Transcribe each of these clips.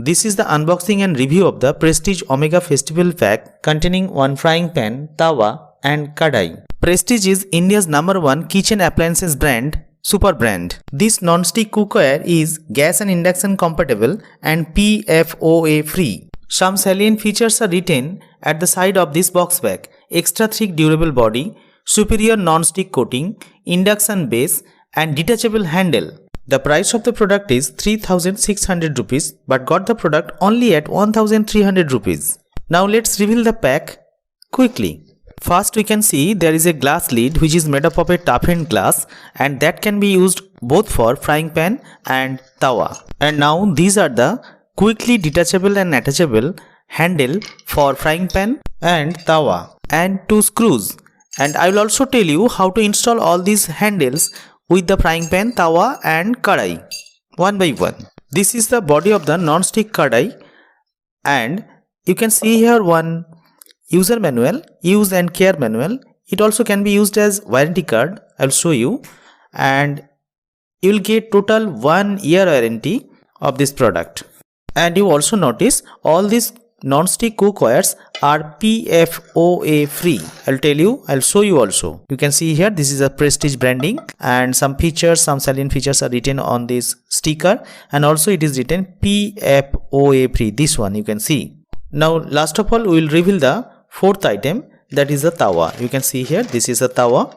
This is the unboxing and review of the Prestige Omega Festival Pack containing one frying pan, tawa and kadai. Prestige is India's #1 kitchen appliances brand, super brand. This non-stick cookware is gas and induction compatible and PFOA free. Some salient features are written at the side of this box pack: extra thick durable body, superior non-stick coating, induction base and detachable handle. The price of the product is 3600 rupees but got the product only at 1300 rupees. Now let's reveal the pack quickly. First we can see there is a glass lid which is made up of a toughened glass and that can be used both for frying pan and tawa. And now these are the quickly detachable and attachable handle for frying pan and tawa and 2 screws. And I will also tell you how to install all these handles with the frying pan, tawa and kadai one by one. This is the body of the non-stick kadai and you can see here one user manual, use and care manual. It also can be used as warranty card. I will show you, and you will get total 1 year warranty of this product. And you also notice all these non-stick cookwares are PFOA free. I'll show you also. You can see here this is a Prestige branding and some features, some salient features are written on this sticker, and also it is written PFOA free. This one you can see. Now last of all we will reveal the fourth item, that is the tawa. You can see here this is a tawa,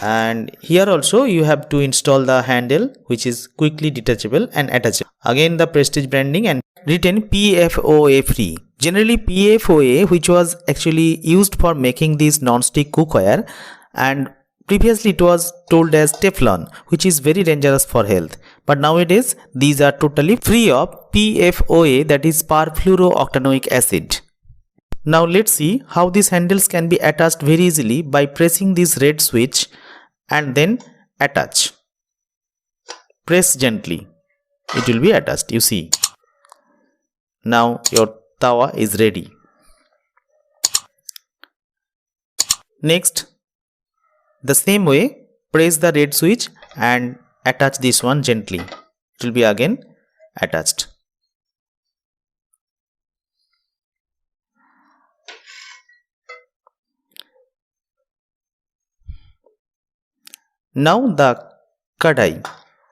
and here also you have to install the handle which is quickly detachable and attachable. Again the Prestige branding and written PFOA free. Generally PFOA, which was actually used for making this non-stick cookware, and previously it was told as Teflon, which is very dangerous for health, but nowadays these are totally free of PFOA, that is perfluorooctanoic acid. Now let's see how these handles can be attached very easily by pressing this red switch and then attach. Press gently, it will be attached. You see, now your tawa is ready. Next, the same way, press the red switch and attach this one gently. It will be again attached. Now the kadai.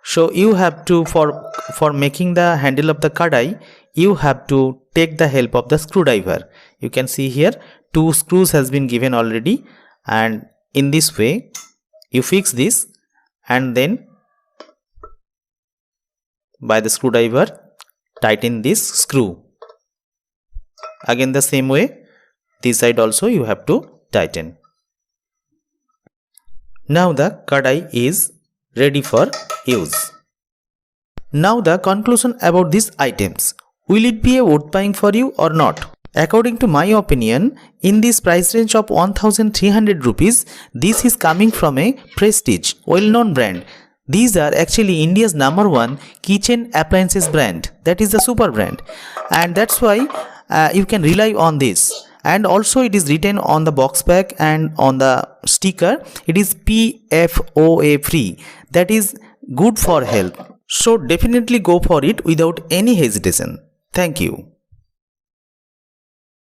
So you have to, for making the handle of the kadai, you have to take the help of the screwdriver. You can see here 2 screws has been given already, and in this way you fix this and then by the screwdriver tighten this screw. Again the same way, this side also you have to tighten. Now the kadai is ready for use. Now the conclusion about these items. Will it be a vote buying for you or not? According to my opinion, in this price range of 1300 rupees, this is coming from a Prestige, well-known brand. These are actually India's #1 kitchen appliances brand, that is the super brand, and that's why you can rely on this. And also it is written on the box pack and on the sticker, it is PFOA free, that is good for health. So definitely go for it without any hesitation. Thank you.